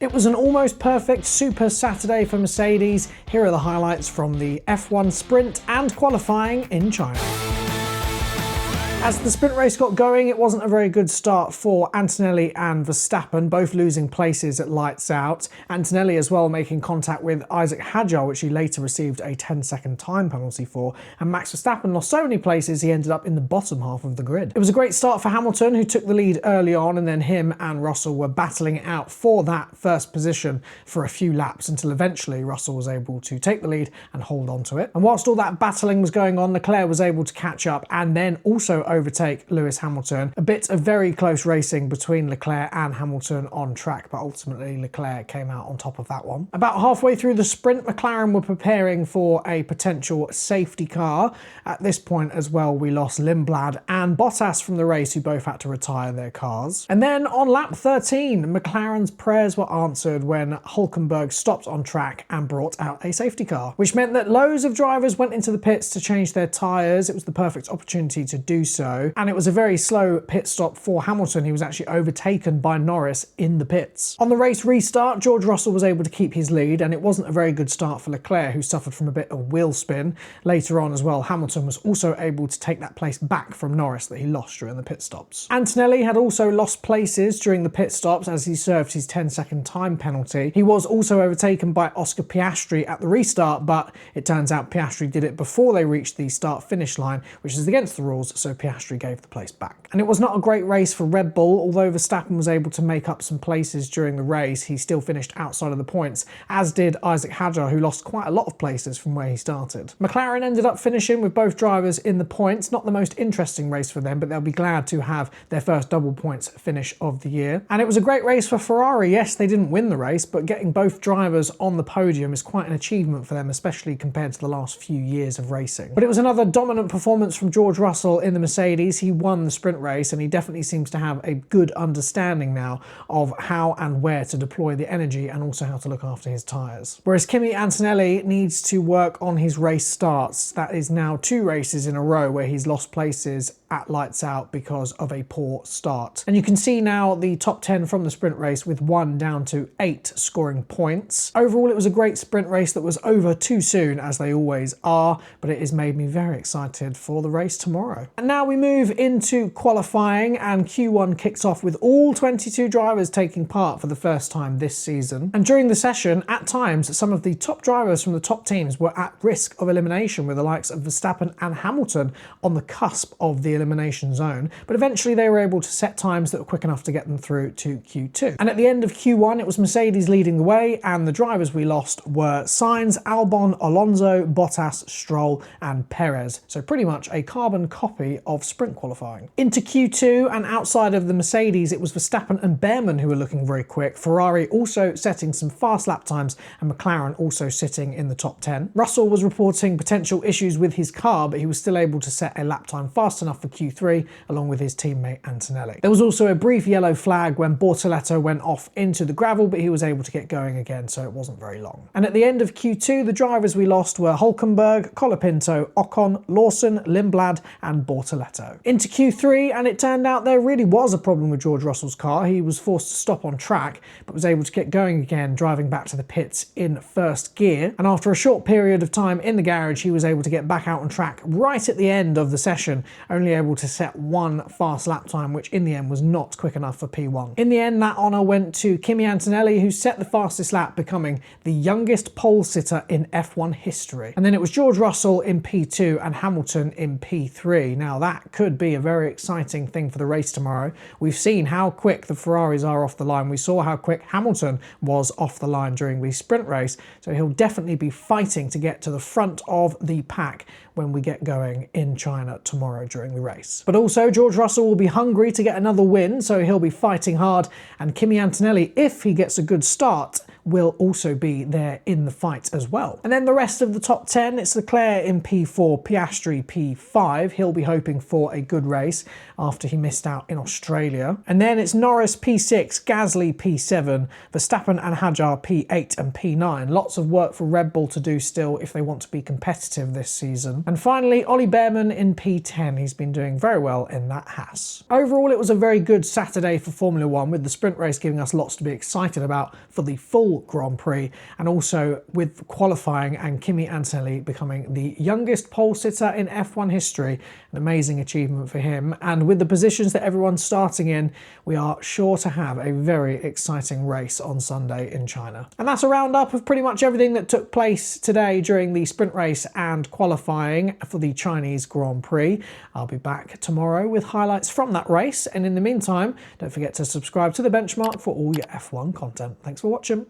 It was an almost perfect Super Saturday for Mercedes. Here are the highlights from the F1 sprint and qualifying in China. As the sprint race got going, it wasn't a very good start for Antonelli and Verstappen, both losing places at lights out. Antonelli as well making contact with Isaac Hadjar, which he later received a 10-second time penalty for, and Max Verstappen lost so many places he ended up in the bottom half of the grid. It was a great start for Hamilton, who took the lead early on, and then him and Russell were battling it out for that first position for a few laps until eventually Russell was able to take the lead and hold on to it. And whilst all that battling was going on, Leclerc was able to catch up and then also overtake Lewis Hamilton. A bit of very close racing between Leclerc and Hamilton on track, but ultimately Leclerc came out on top of that one. About halfway through the sprint, McLaren were preparing for a potential safety car. At this point as well, we lost Lindblad and Bottas from the race, who both had to retire their cars. And then on lap 13, McLaren's prayers were answered when Hülkenberg stopped on track and brought out a safety car, which meant that loads of drivers went into the pits to change their tyres. It was the perfect opportunity to do so. And it was a very slow pit stop for Hamilton. He was actually overtaken by Norris in the pits. On the race restart, George Russell was able to keep his lead, and it wasn't a very good start for Leclerc, who suffered from a bit of wheel spin. Later on as well, Hamilton was also able to take that place back from Norris that he lost during the pit stops. Antonelli had also lost places during the pit stops as he served his 10-second time penalty. He was also overtaken by Oscar Piastri at the restart, but it turns out Piastri did it before they reached the start-finish line, which is against the rules, so Piastri gave the place back. And it was not a great race for Red Bull. Although Verstappen was able to make up some places during the race, he still finished outside of the points, as did Isaac Hadjar, who lost quite a lot of places from where he started. McLaren ended up finishing with both drivers in the points. Not the most interesting race for them, but they'll be glad to have their first double points finish of the year. And it was a great race for Ferrari. Yes, they didn't win the race, but getting both drivers on the podium is quite an achievement for them, especially compared to the last few years of racing. But it was another dominant performance from George Russell in the Mercedes. He won the sprint race, and he definitely seems to have a good understanding now of how and where to deploy the energy and also how to look after his tyres. Whereas Kimi Antonelli needs to work on his race starts. That is now 2 races in a row where he's lost places at lights out because of a poor start. And you can see now the top 10 from the sprint race, with 1 down to 8 scoring points. Overall, it was a great sprint race that was over too soon, as they always are, but it has made me very excited for the race tomorrow. And now we move into qualifying, and Q1 kicks off with all 22 drivers taking part for the first time this season. And during the session, at times, some of the top drivers from the top teams were at risk of elimination, with the likes of Verstappen and Hamilton on the cusp of the elimination zone, but eventually they were able to set times that were quick enough to get them through to Q2. And at the end of Q1, it was Mercedes leading the way, and the drivers we lost were Sainz, Albon, Alonso, Bottas, Stroll and Perez. So pretty much a carbon copy of sprint qualifying. Into Q2, and outside of the Mercedes, it was Verstappen and Behrman who were looking very quick, Ferrari also setting some fast lap times, and McLaren also sitting in the top 10. Russell was reporting potential issues with his car, but he was still able to set a lap time fast enough for Q3, along with his teammate Antonelli. There was also a brief yellow flag when Bortoleto went off into the gravel, but he was able to get going again, so it wasn't very long. And at the end of Q2, the drivers we lost were Hülkenberg, Colapinto, Ocon, Lawson, Lindblad and Bortoleto. Into Q3, and it turned out there really was a problem with George Russell's car. He was forced to stop on track, but was able to get going again, driving back to the pits in first gear. And after a short period of time in the garage, he was able to get back out on track right at the end of the session, only able to set 1 fast lap time, which in the end was not quick enough for P1. In the end, that honour went to Kimi Antonelli, who set the fastest lap, becoming the youngest pole sitter in F1 history. And then it was George Russell in P2 and Hamilton in P3. Now that could be a very exciting thing for the race tomorrow. We've seen how quick the Ferraris are off the line. We saw how quick Hamilton was off the line during the sprint race, so he'll definitely be fighting to get to the front of the pack when we get going in China tomorrow during the race. But also, George Russell will be hungry to get another win, so he'll be fighting hard, and Kimi Antonelli, if he gets a good start, will also be there in the fight as well. And then the rest of the top 10, it's Leclerc in P4, Piastri P5. He'll be hoping for a good race after he missed out in Australia. And then it's Norris P6, Gasly P7, Verstappen and Hadjar P8 and P9. Lots of work for Red Bull to do still if they want to be competitive this season. And finally, Ollie Behrman in P10. He's been doing very well in that Haas. Overall, it was a very good Saturday for Formula One, with the sprint race giving us lots to be excited about for the full Grand Prix, and also with qualifying and Kimi Antonelli becoming the youngest pole sitter in F1 history. An amazing achievement for him. And with the positions that everyone's starting in, we are sure to have a very exciting race on Sunday in China. And that's a roundup of pretty much everything that took place today during the sprint race and qualifying for the Chinese Grand Prix. I'll be back tomorrow with highlights from that race. And in the meantime, don't forget to subscribe to The Benchmark for all your F1 content. Thanks for watching.